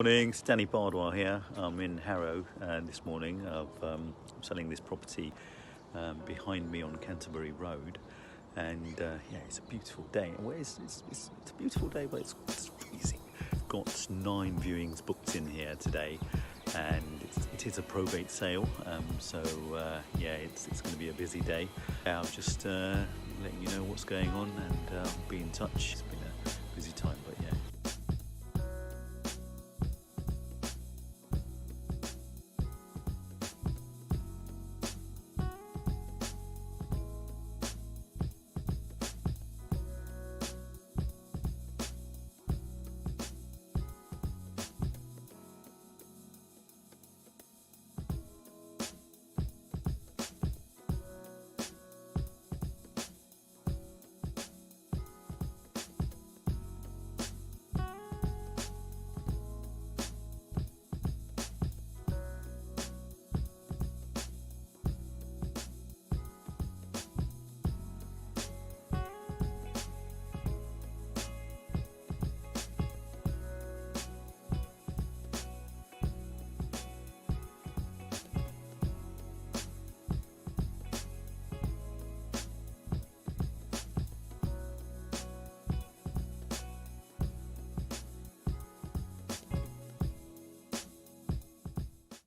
Morning, it's Danny.Bhardwa here. I'm in Harrow this morning. I'm selling this property behind me on Canterbury Road, and it's a beautiful day. Well, it's a beautiful day, but it's freezing. Got 9 viewings booked in here today, and it is a probate sale. It's going to be a busy day. I'll just letting you know what's going on, and be in touch. It's been a busy time.